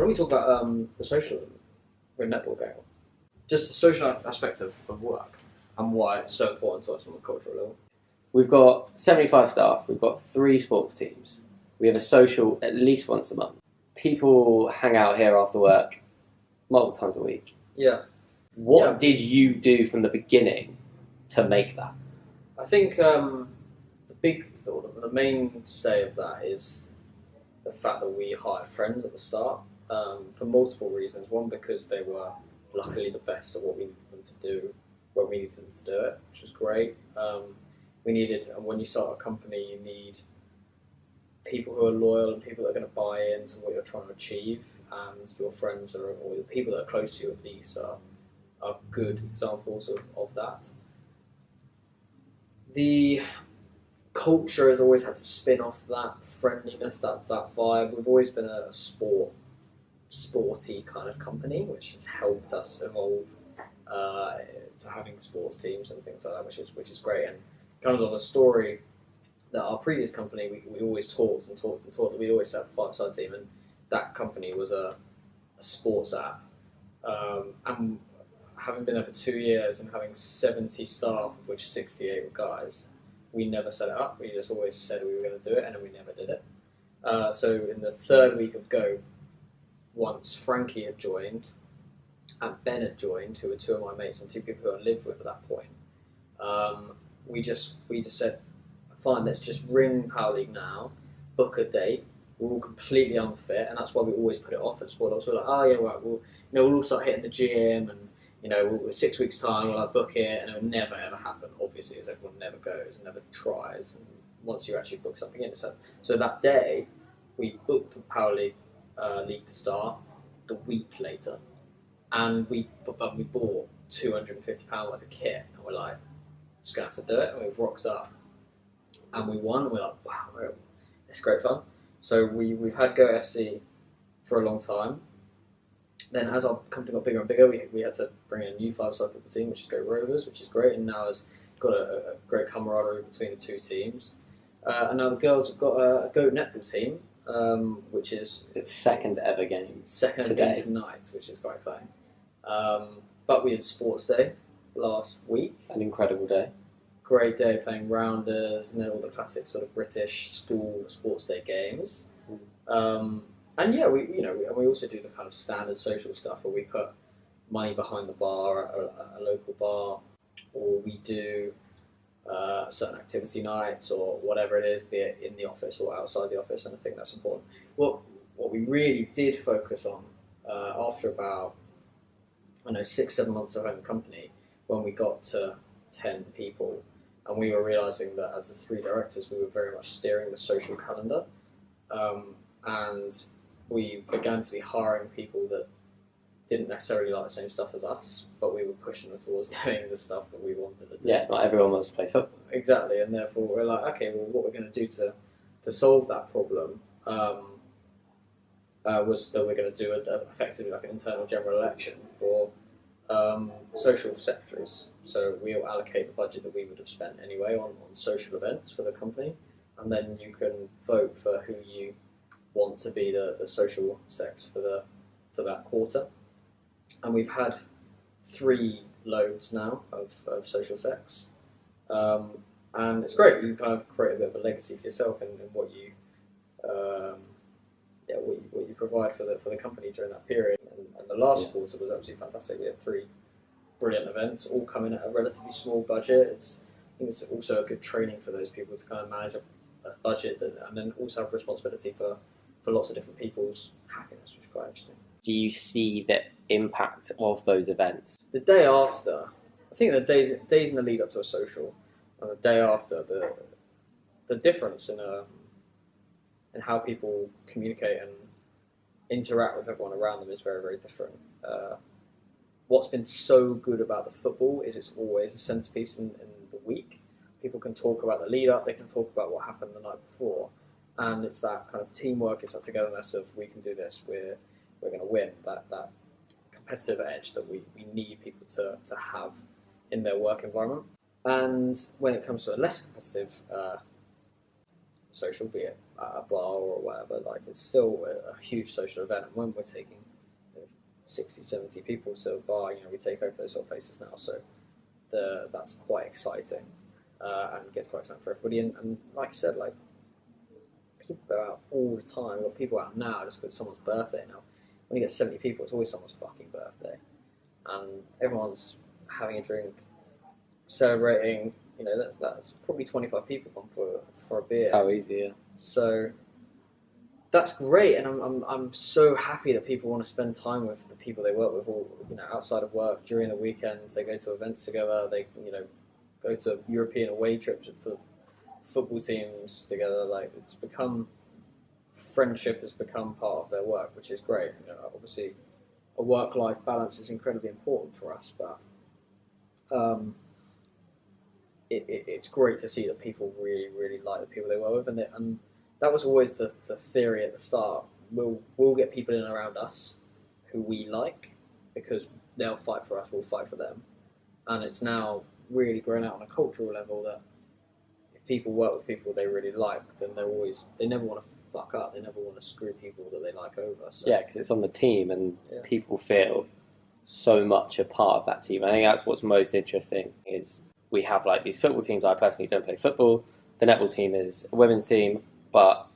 we talk about the social element with netball going on? Just the social aspect of work and why it's so important to us on the cultural level. We've got 75 staff, we've got 3 sports teams, we have a social at least once a month. People hang out here after work multiple times a week. Yeah. What did you do from the beginning to make that? I think the mainstay of that is the fact that we hired friends at the start for multiple reasons. One, because they were luckily the best at what we needed them to do when we needed them to do it, which was great. And when you start a company, you need people who are loyal and people that are going to buy into what you're trying to achieve, and your friends or the people that are close to you at least are good examples of that. The culture has always had to spin off that friendliness, that vibe. We've always been a sporty kind of company, which has helped us evolve to having sports teams and things like that, which is great. And it comes on a story that our previous company, we always talked that we always set up a five-side team, and that company was a sports app. And having been there for 2 years and having 70 staff, of which 68 were guys, we never set it up. We just always said we were going to do it, and then we never did it. So in the 3rd week of Go, once Frankie had joined and Ben had joined, who were 2 of my mates and 2 people who I lived with at that point, we just said, fine, let's just ring Power League now, book a date. We're all completely unfit, and that's why we always put it off at sport. We're like, oh yeah, right, we'll all start hitting the gym, and 6 weeks time we'll book it, and it will never ever happen. Obviously, as everyone never goes and never tries. And once you actually book something in, so that day we booked the Power League league to start. The week later, and we bought £250 worth of kit, and we're like, just gonna have to do it. And we rocked up, and we won. And we're like, wow, it's great fun. So we've had Go FC for a long time. Then as our company got bigger and bigger, we had to bring in a new 5-side football team, which is Go Rovers, which is great, and now has got a great camaraderie between the 2 teams. And now the girls have got a Go netball team, which is its 2nd ever game. Second game tonight, which is quite exciting. But we had Sports Day last week. An incredible day. Great day, playing rounders and then all the classic sort of British school sports day games. And yeah, we also do the kind of standard social stuff where we put money behind the bar at a local bar, or we do certain activity nights or whatever it is, be it in the office or outside the office, and I think that's important. What we really did focus on after about 6-7 months of having the company, when we got to 10 people, and we were realising that as the 3 directors we were very much steering the social calendar, and we began to be hiring people that didn't necessarily like the same stuff as us, but we were pushing them towards doing the stuff that we wanted to do. Yeah, not everyone wants to play football. Exactly, and therefore we're like, okay, well, what we're going to do to solve that problem was that we're going to do effectively like an internal general election for social secretaries. So we'll allocate the budget that we would have spent anyway on social events for the company, and then you can vote for who you want to be the social sex for that quarter. And we've had 3 loads now of social sex, and it's great. You kind of create a bit of a legacy for yourself in what you what you provide for the company during that period. And the last quarter was absolutely fantastic. We had 3 brilliant events, all coming at a relatively small budget. I think it's also a good training for those people to kind of manage a budget and then also have responsibility for lots of different people's happiness, which is quite interesting. Do you see the impact of those events? The day after, I think the days in the lead up to a social, and the day after, the difference in how people communicate and interact with everyone around them is very, very different. What's been so good about the football is it's always a centrepiece in the week. People can talk about the lead up, they can talk about what happened the night before, and it's that kind of teamwork, it's that togetherness of we can do this, we're going to win, that competitive edge that we need people to have in their work environment. And when it comes to a less competitive social, be it at a bar or whatever. Like it's still a huge social event, and when we're taking 60, 70 people to a bar, we take over those sort of places now. So that's quite exciting, and gets quite exciting for everybody. And like I said, like people go out all the time. We've got people out now just because it's someone's birthday now. When you get 70 people, it's always someone's fucking birthday, and everyone's having a drink, celebrating. That's probably 25 people gone for a beer. How easy, yeah. So that's great, and I'm so happy that people want to spend time with the people they work with, or outside of work during the weekends. They go to events together. They go to European away trips for football teams together. Like it's become friendship has become part of their work, which is great. Obviously, a work-life balance is incredibly important for us, but it's great to see that people really, really like the people they work with, and that was always the theory at the start. We'll get people in around us who we like because they'll fight for us, we'll fight for them, and it's now really grown out on a cultural level that if people work with people they really like, then they never want to fuck up, they never want to screw people that they like over. So. Yeah, because it's on the team, and people feel so much a part of that team. I think that's what's most interesting is we have like these football teams. I personally don't play football. The netball team is a women's team, but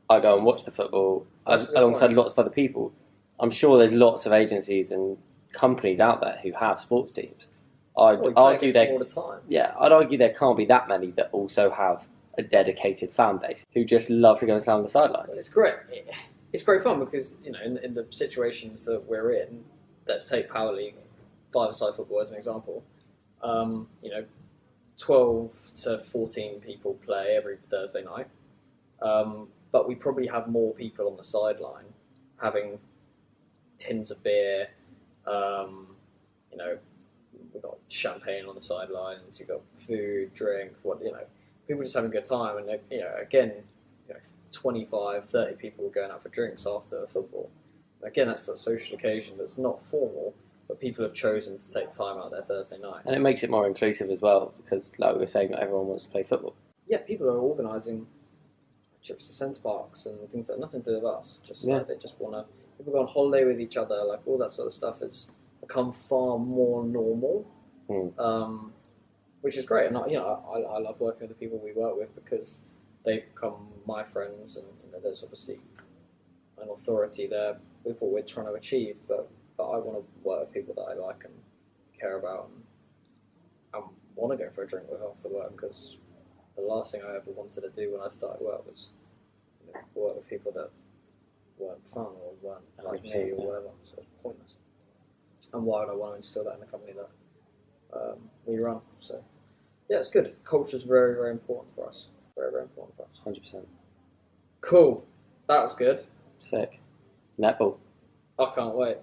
I go and watch the football alongside lots of other people. I'm sure there's lots of agencies and companies out there who have sports teams. I'd argue all the time. Yeah, I'd argue there can't be that many that also have a dedicated fan base who just love to go and stand on the sidelines. Well, it's great. It's great fun because in the situations that we're in, let's take Power League, five-a-side football as an example. 12 to 14 people play every Thursday night, but we probably have more people on the sideline having tins of beer. We've got champagne on the sidelines. You've got food, drink. People just having a good time, and 25, 30 people going out for drinks after football. Again, that's a social occasion that's not formal, but people have chosen to take time out their Thursday night. And it makes it more inclusive as well, because like we were saying, not everyone wants to play football. Yeah, people are organising trips to centre parks and things that have nothing to do with us. They just want to. People go on holiday with each other, like all that sort of stuff has become far more normal, which is great. And I love working with the people we work with because they become my friends, and there's obviously an authority there with what we're trying to achieve, but I want to work with people that I like and care about and want to go for a drink with after work, because the last thing I ever wanted to do when I started work was work with people that weren't fun or weren't like me or whatever, so it's pointless. And why would I want to instill that in the company that we run? So yeah, it's good. Culture's very, very important for us. Very, very important for us. 100%. Cool. That was good. Sick. Netball. I can't wait.